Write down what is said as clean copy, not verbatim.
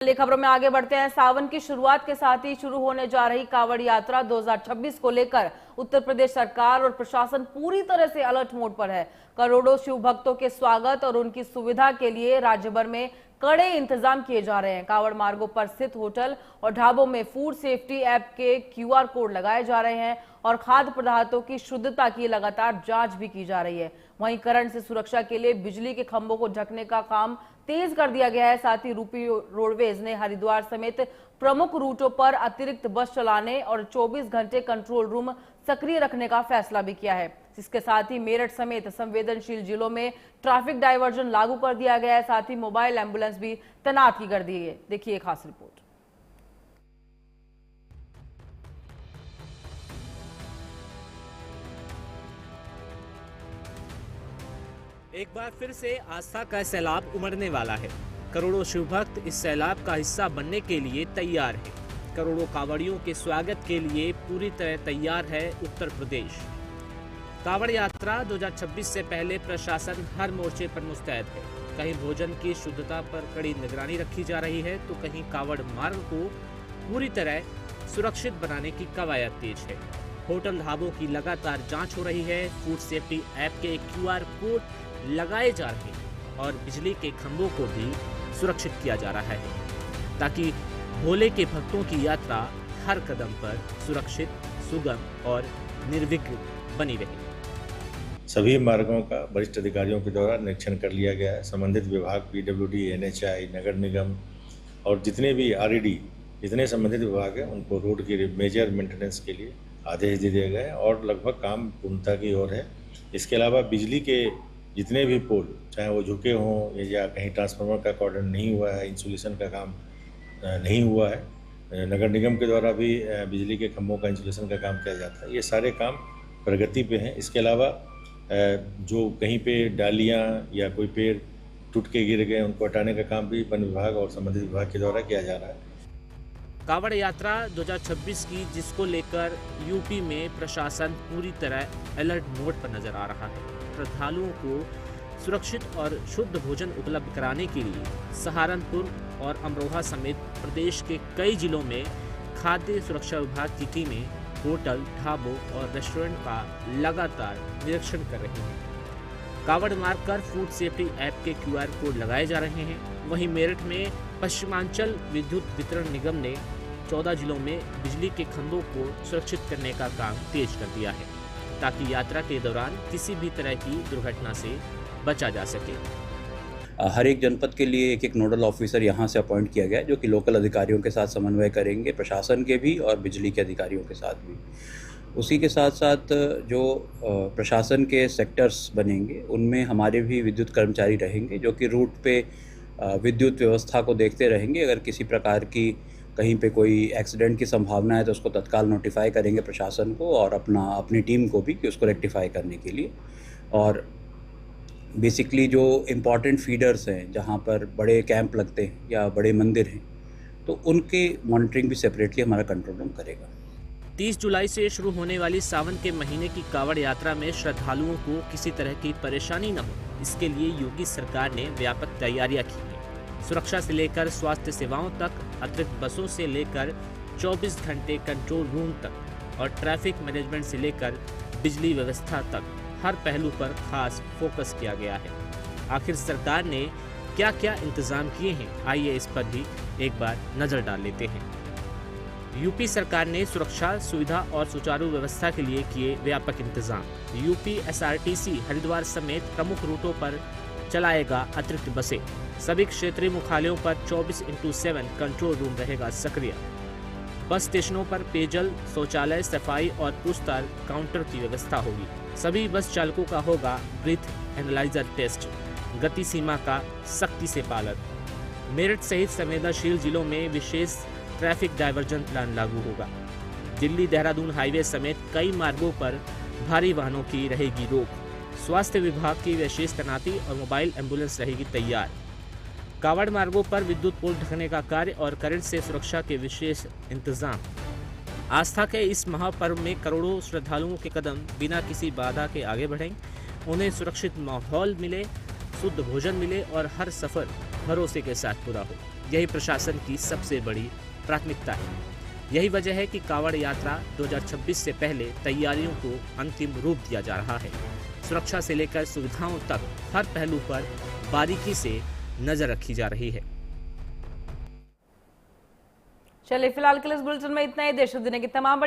अगली खबरों में आगे बढ़ते हैं। सावन की शुरुआत के साथ ही शुरू होने जा रही कांवड़ यात्रा 2026 को लेकर उत्तर प्रदेश सरकार और प्रशासन पूरी तरह से अलर्ट मोड पर है। करोड़ों शिव भक्तों के स्वागत और उनकी सुविधा के लिए राज्य भर में कड़े इंतजाम किए जा रहे हैं। कांवड़ मार्गों पर स्थित होटल और ढाबों में फूड सेफ्टी ऐप के QR कोड लगाए जा रहे हैं और खाद्य पदार्थों की शुद्धता की लगातार जांच भी की जा रही है। वहीं करंट से सुरक्षा के लिए बिजली के खंभों को ढकने का काम तेज कर दिया गया है। साथ ही यूपी रोडवेज ने हरिद्वार समेत प्रमुख रूटों पर अतिरिक्त बस चलाने और 24 घंटे कंट्रोल रूम सक्रिय रखने का फैसला भी किया है। इसके साथ ही मेरठ समेत संवेदनशील जिलों में ट्रैफिक डायवर्जन लागू कर दिया गया है। साथ ही मोबाइल एम्बुलेंस भी तैनात की कर दी है। देखिए एक खास रिपोर्ट। एक बार फिर से आस्था का सैलाब उमड़ने वाला है। करोड़ों शिव भक्त इस सैलाब का हिस्सा बनने के लिए तैयार हैं। करोड़ों कांवड़ियों के स्वागत के लिए पूरी तरह तैयार है उत्तर प्रदेश। कांवड़ यात्रा 2026 से पहले प्रशासन हर मोर्चे पर मुस्तैद है। कहीं भोजन की शुद्धता पर कड़ी निगरानी रखी जा रही है तो कहीं कांवड़ मार्ग को पूरी तरह सुरक्षित बनाने की कवायद तेज है। होटल ढाबों की लगातार जांच हो रही है। फूड सेफ्टी ऐप के QR कोड लगाए जा रहे हैं और बिजली के खंभों को भी सुरक्षित किया जा रहा है ताकि भोले के भक्तों की यात्रा हर कदम पर सुरक्षित, सुगम और निर्विघ्न बनी रहे। सभी मार्गों का वरिष्ठ अधिकारियों के द्वारा निरीक्षण कर लिया गया है। संबंधित विभाग PWD, NHI, नगर निगम और जितने भी RED जितने संबंधित विभाग हैं उनको रोड की मेजर मेंटेनेंस के लिए आदेश दे दिए गए और लगभग काम पूर्णता की ओर है। इसके अलावा बिजली के जितने भी पोल, चाहे वो झुके हों या कहीं ट्रांसफार्मर का कॉर्डन नहीं हुआ है, इंसुलेशन का काम नहीं हुआ है, नगर निगम के द्वारा भी बिजली के खंभों का इंसुलेशन का काम किया जाता है। ये सारे काम प्रगति पे हैं। इसके अलावा जो कहीं पे डालियाँ या कोई पेड़ टूट के गिर गए उनको हटाने का काम भी वन विभाग और संबंधित विभाग के द्वारा किया जा रहा है। कांवड़ यात्रा 2026 की जिसको लेकर यूपी में प्रशासन पूरी तरह अलर्ट मोड पर नजर आ रहा है। श्रद्धालुओं को सुरक्षित और शुद्ध भोजन उपलब्ध कराने के लिए सहारनपुर और अमरोहा समेत प्रदेश के कई जिलों में खाद्य सुरक्षा विभाग की टीमें होटल, ढाबों और रेस्टोरेंट का लगातार निरीक्षण कर रही हैं। कांवड़ मार्ग पर फूड सेफ्टी ऐप के QR कोड लगाए जा रहे हैं। वहीं मेरठ में पश्चिमांचल विद्युत वितरण निगम ने 14 जिलों में बिजली के खंभों को सुरक्षित करने का काम तेज कर दिया है ताकि यात्रा के दौरान किसी भी तरह की दुर्घटना से बचा जा सके। हर एक जनपद के लिए एक नोडल ऑफिसर यहाँ से अपॉइंट किया गया है जो कि लोकल अधिकारियों के साथ समन्वय करेंगे, प्रशासन के भी और बिजली के अधिकारियों के साथ भी। उसी के साथ साथ जो प्रशासन के सेक्टर्स बनेंगे उनमें हमारे भी विद्युत कर्मचारी रहेंगे जो कि रूट पे विद्युत व्यवस्था को देखते रहेंगे। अगर किसी प्रकार की कहीं पे कोई एक्सीडेंट की संभावना है तो उसको तत्काल नोटिफाई करेंगे प्रशासन को और अपनी टीम को भी कि उसको रेक्टिफाई करने के लिए। और बेसिकली जो इम्पॉर्टेंट फीडर्स हैं जहाँ पर बड़े कैंप लगते हैं या बड़े मंदिर हैं तो उनकी मॉनिटरिंग भी सेपरेटली हमारा कंट्रोल रूम करेगा। 30 जुलाई से शुरू होने वाली सावन के महीने की कांवड़ यात्रा में श्रद्धालुओं को किसी तरह की परेशानी न हो, इसके लिए योगी सरकार ने व्यापक तैयारियां की हैं। सुरक्षा से लेकर स्वास्थ्य सेवाओं तक, अतिरिक्त बसों से लेकर 24 घंटे कंट्रोल रूम तक और ट्रैफिक मैनेजमेंट से लेकर बिजली व्यवस्था तक हर पहलू पर खास फोकस किया गया है। आखिर सरकार ने क्या क्या इंतजाम किए हैं, आइए इस पर भी एक बार नजर डाल लेते हैं। यूपी सरकार ने सुरक्षा, सुविधा और सुचारू व्यवस्था के लिए किए व्यापक इंतजाम। यूपी SRTC हरिद्वार समेत प्रमुख रूटों पर चलाएगा अतिरिक्त बसें। सभी क्षेत्रीय मुख्यालयों पर 24/7 कंट्रोल रूम रहेगा सक्रिय। बस स्टेशनों पर पेयजल, शौचालय, सफाई और पूछताछ काउंटर की व्यवस्था होगी। सभी बस चालकों का होगा ब्रीथ एनालाइजर टेस्ट। गति सीमा का सख्ती से पालन। मेरठ सहित संवेदनशील जिलों में विशेष ट्रैफिक डायवर्जन प्लान लागू होगा। दिल्ली देहरादून हाईवे समेत कई मार्गों पर भारी वाहनों की रहेगी रोक। स्वास्थ्य विभाग की विशेष तैनाती और मोबाइल एम्बुलेंस रहेगी तैयार। कांवड़ मार्गों पर विद्युत पोल ढकने का कार्य और करंट से सुरक्षा के विशेष इंतजाम। आस्था के इस महापर्व में करोड़ों श्रद्धालुओं के कदम बिना किसी बाधा के आगे बढ़ें, उन्हें सुरक्षित माहौल मिले, शुद्ध भोजन मिले और हर सफर भरोसे के साथ पूरा हो। यही प्रशासन की सबसे बड़ी प्राथमिकता है। यही वजह है कि कांवड़ यात्रा 2026 से पहले तैयारियों को अंतिम रूप दिया जा रहा है। सुरक्षा से लेकर सुविधाओं तक हर पहलू पर बारीकी से नजर रखी जा रही है। चलिए फिलहाल के लिए इस बुलेटिन में इतना ही। देश और दुनिया की तमाम